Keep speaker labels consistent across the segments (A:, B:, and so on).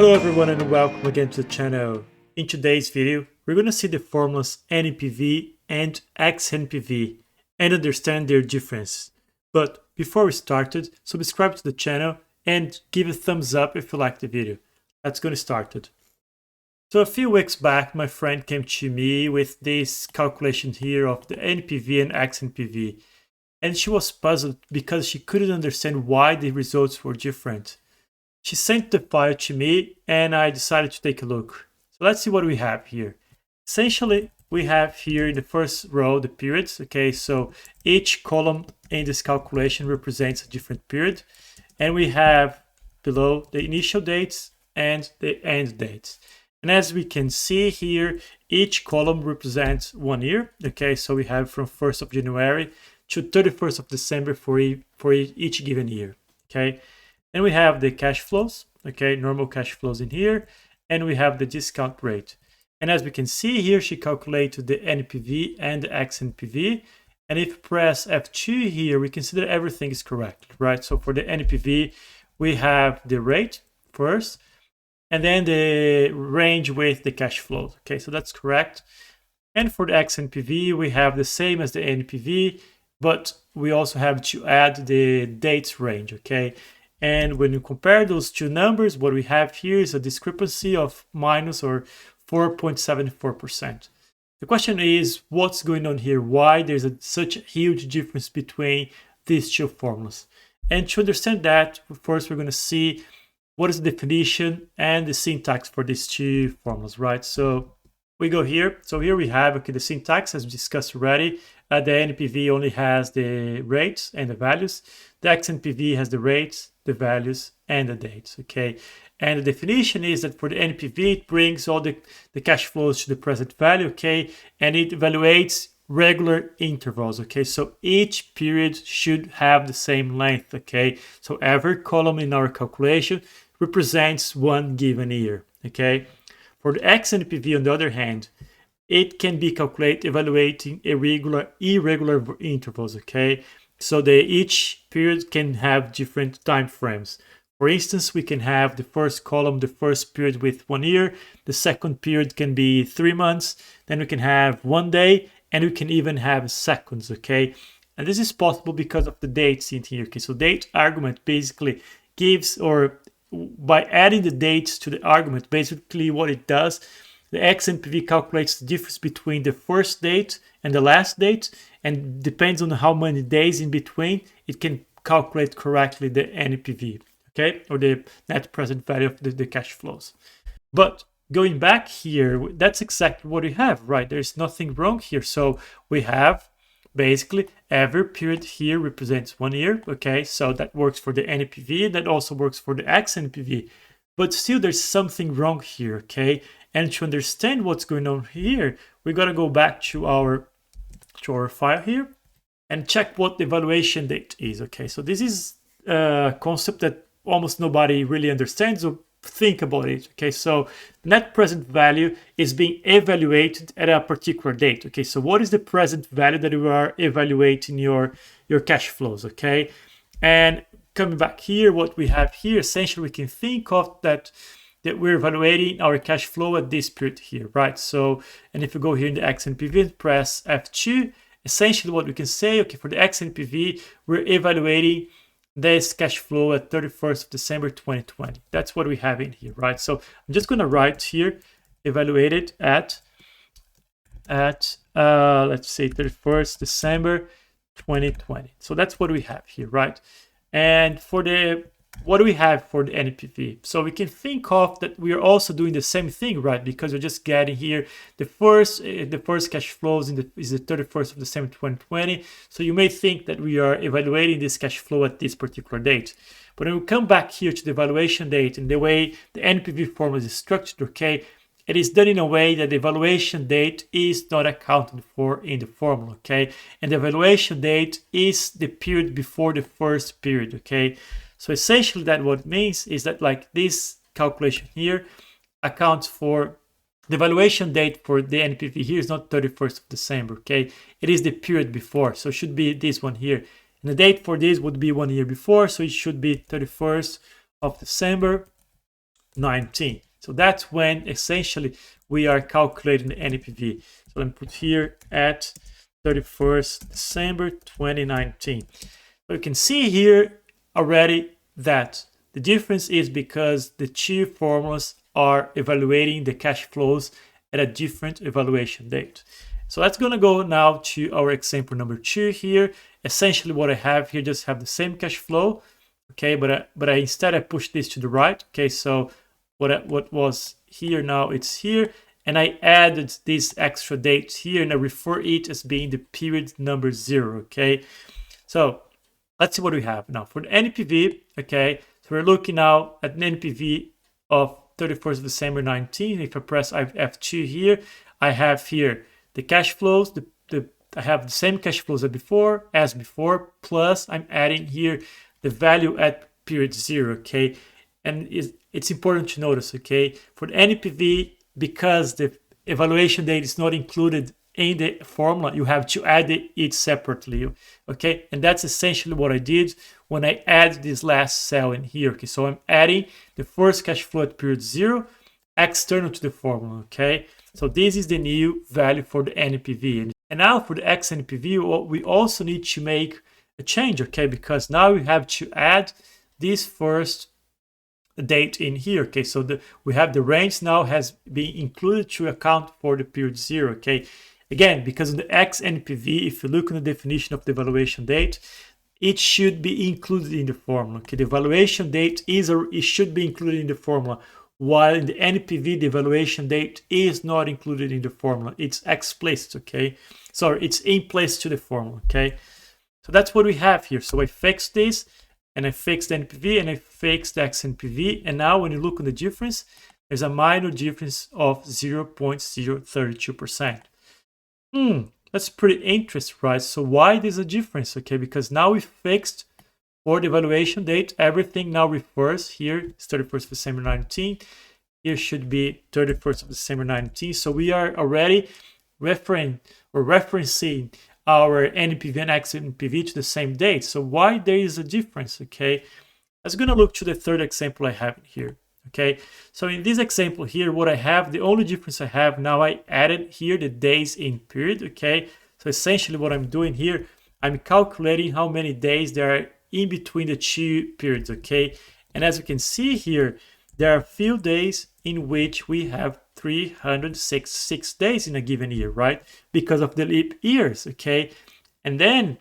A: Hello everyone and welcome again to the channel. In today's video, we're going to see the formulas NPV and XNPV and understand their difference. But before we started, subscribe to the channel and give a thumbs up if you like the video. Let's get started. So a few weeks back, my friend came to me with this calculation here of the NPV and XNPV. And she was puzzled because she couldn't understand why the results were different. She sent the file to me and I decided to take a look. So let's see what we have here. Essentially, we have here in the first row the periods. Okay, so each column in this calculation represents a different period. And we have below the initial dates and the end dates. And as we can see here, each column represents 1 year. Okay, so we have from 1st of January to 31st of December for each given year. Okay. Then we have the cash flows, okay, normal cash flows in here, and we have the discount rate. And as we can see here, she calculated the NPV and the XNPV. And if we press F2 here, we can see that everything is correct, right? So for the NPV, we have the rate first, and then the range with the cash flows. Okay, so that's correct. And for the XNPV, we have the same as the NPV, but we also have to add the dates range, okay? And when you compare those two numbers, what we have here is a discrepancy of minus or 4.74%. The question is, what's going on here? Why there's such a huge difference between these two formulas? And to understand that, first we're going to see what is the definition and the syntax for these two formulas, right? So we go here. So here we have, okay, the syntax as we discussed already. The NPV only has the rates and the values. The XNPV has the rates, the values, and the dates, okay? And the definition is that for the NPV, it brings all the cash flows to the present value, okay? And it evaluates regular intervals, okay? So each period should have the same length, okay? So every column in our calculation represents one given year, okay? For the XNPV, on the other hand, it can be calculated evaluating irregular intervals, okay? So each period can have different time frames. For instance, we can have the first column, the first period with 1 year, the second period can be 3 months, then we can have 1 day, and we can even have seconds, okay? And this is possible because of the dates in here, okay? So date argument basically gives, or by adding the dates to the argument, basically what it does, the XNPV calculates the difference between the first date and the last date, and depends on how many days in between, it can calculate correctly the NPV, okay, or the net present value of the cash flows. But going back here, that's exactly what we have, right? There's nothing wrong here. So we have basically every period here represents 1 year, okay? So that works for the NPV, that also works for the XNPV. But still there's something wrong here, okay? And to understand what's going on here, we got to go back to our file here and check what the evaluation date is, okay? So this is a concept that almost nobody really understands, so think about it, okay? So net present value is being evaluated at a particular date, okay? So what is the present value that you are evaluating your cash flows, okay? And coming back here, what we have here, essentially we can think of that we're evaluating our cash flow at this period here, right? So, and if you go here in the XNPV and press F2, essentially what we can say, okay, for the XNPV, we're evaluating this cash flow at 31st of December 2020. That's what we have in here, right? So I'm just going to write here, evaluated at let's say 31st December 2020. So that's what we have here, right? And for what do we have for the NPV? So we can think of that we are also doing the same thing, right? Because we're just getting here the first cash flows is the 31st of December 2020. So you may think that we are evaluating this cash flow at this particular date. But when we come back here to the evaluation date and the way the NPV formula is structured, okay, it is done in a way that the evaluation date is not accounted for in the formula, okay? And the evaluation date is the period before the first period, okay? So essentially that what it means is that like this calculation here accounts for the valuation date for the NPV here is not 31st of December, okay? It is the period before, so it should be this one here. And the date for this would be 1 year before, so it should be 31st of December 2019. So that's when essentially we are calculating the NPV. So let me put here at 31st December 2019. So you can see here already that the difference is because the two formulas are evaluating the cash flows at a different evaluation date. So let's gonna go now to our example number 2 here. Essentially what I have here, just have the same cash flow, okay, but I instead I push this to the right, okay, so what was here now it's here, and I added this extra date here and I refer it as being the period number 0, okay. So let's see what we have now for the NPV, okay. So we're looking now at an NPV of 31st of December 19. If I press F2 here, I have here the cash flows, I have the same cash flows as before, plus I'm adding here the value at period 0, okay? And it's important to notice, okay, for the NPV, because the evaluation date is not included in the formula, you have to add it separately, okay? And that's essentially what I did when I add this last cell in here, okay? So I'm adding the first cash flow at period 0 external to the formula, okay? So this is the new value for the NPV. And now for the XNPV, we also need to make a change, okay? Because now we have to add this first date in here, okay? So we have the range now has been included to account for the period 0, okay? Again, because of the XNPV, if you look at the definition of the evaluation date, it should be included in the formula, okay? The evaluation date it should be included in the formula, while in the NPV, the evaluation date is not included in the formula. It's explicit, okay? Sorry, it's in place to the formula, okay? So that's what we have here. So I fixed this, and I fixed the NPV, and I fixed the XNPV, and now when you look at the difference, there's a minor difference of 0.032%. That's pretty interesting, right? So why there's a difference, okay? Because now we fixed for the evaluation date, everything now refers here, it's 31st of December 19. Here should be 31st of December 19. So we are already referencing our NPV and XNPV to the same date. So why there is a difference, okay? Let's gonna look to the third example I have here, okay? So in this example here, what I have, the only difference I have now, I added here the days in period, okay? So essentially what I'm doing here, I'm calculating how many days there are in between the two periods, okay? And as you can see here, there are a few days in which we have 366 days in a given year, right? Because of the leap years, okay? And then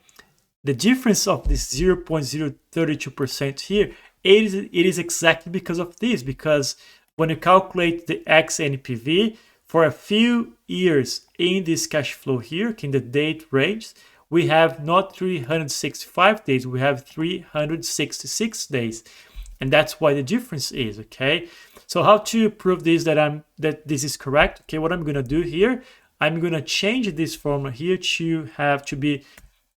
A: the difference of this 0.032% here, it is exactly because of this, because when you calculate the XNPV for a few years in this cash flow here, in the date range, we have not 365 days, we have 366 days. And that's why the difference is, okay? So how to prove this that this is correct? Okay, what I'm gonna do here, I'm gonna change this formula here to have to be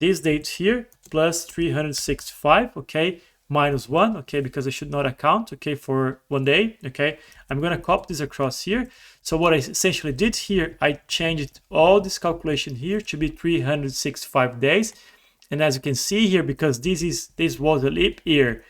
A: this date here plus 365, okay, minus 1, okay, because I should not account, okay, for 1 day, okay. I'm gonna copy this across here. So what I essentially did here, I changed all this calculation here to be 365 days. And as you can see here, because this was a leap year,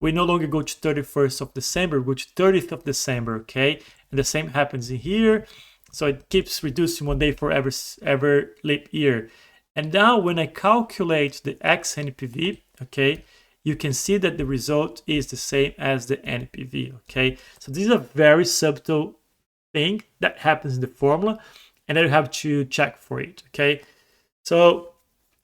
A: we no longer go to 31st of December, we go to 30th of December, okay? And the same happens in here. So it keeps reducing 1 day for every leap year. And now when I calculate the XNPV, okay, you can see that the result is the same as the NPV, okay? So this is a very subtle thing that happens in the formula, and then you have to check for it, okay? So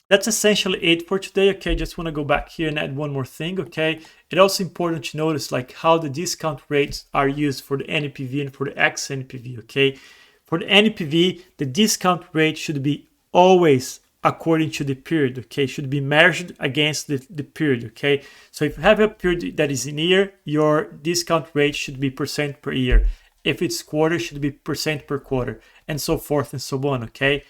A: that's essentially it for today, okay? Just want to go back here and add one more thing, okay? It's also important to notice like how the discount rates are used for the NPV and for the XNPV, okay? For the NPV, the discount rate should be always according to the period, okay? Should be measured against the period, okay? So if you have a period that is in year, your discount rate should be percent per year. If it's quarter, it should be percent per quarter, and so forth and so on, okay?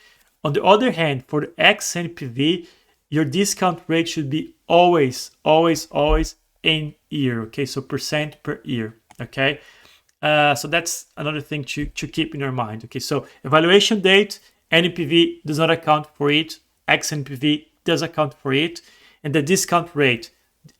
A: On the other hand, for the XNPV, your discount rate should be always in year, okay? So percent per year, okay? So that's another thing to keep in your mind, okay? So evaluation date, NPV does not account for it, XNPV does account for it, and the discount rate,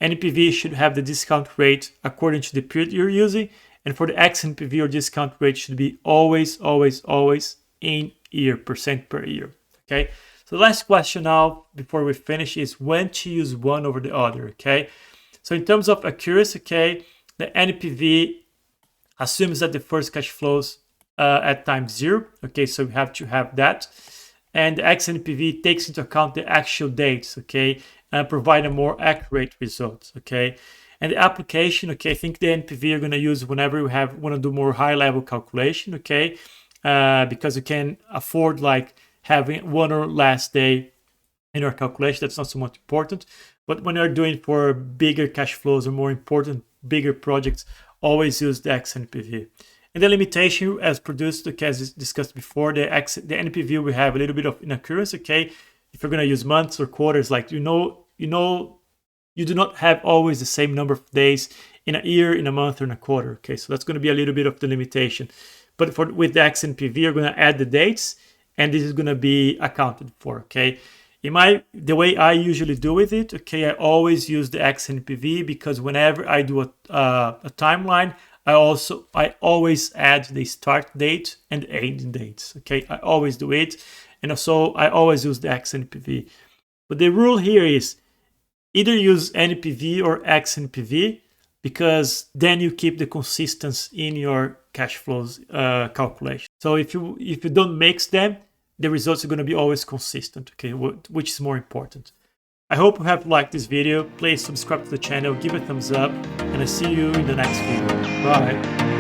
A: NPV should have the discount rate according to the period you're using, And for the XNPV or discount rate should be always, always, always in year, percent per year. Okay. So the last question now before we finish is when to use one over the other. Okay. So in terms of accuracy, okay, the NPV assumes that the first cash flows at time 0. Okay, so we have to have that. And the XNPV takes into account the actual dates, okay, and provide a more accurate result, okay. And the application, okay, I think the NPV you're going to use whenever you want to do more high-level calculation, okay, because you can afford like having one or less day in your calculation. That's not so much important. But when you're doing for bigger cash flows or more important, bigger projects, always use the XNPV. And the limitation as produced, okay, as discussed before, the NPV will have a little bit of inaccuracy, okay. If you're going to use months or quarters, like you do not have always the same number of days in a year, in a month, or in a quarter. Okay, so that's going to be a little bit of the limitation. But with the XNPV, you're going to add the dates, and this is going to be accounted for. Okay, the way I usually do with it, okay, I always use the XNPV because whenever I do a timeline, I always add the start date and end dates. Okay, I always do it, and also I always use the XNPV. But the rule here is either use NPV or XNPV, because then you keep the consistency in your cash flows calculation. So if you don't mix them, the results are going to be always consistent, okay, which is more important. I hope you have liked this video. Please subscribe to the channel, give it a thumbs up, and I see you in the next video. Bye.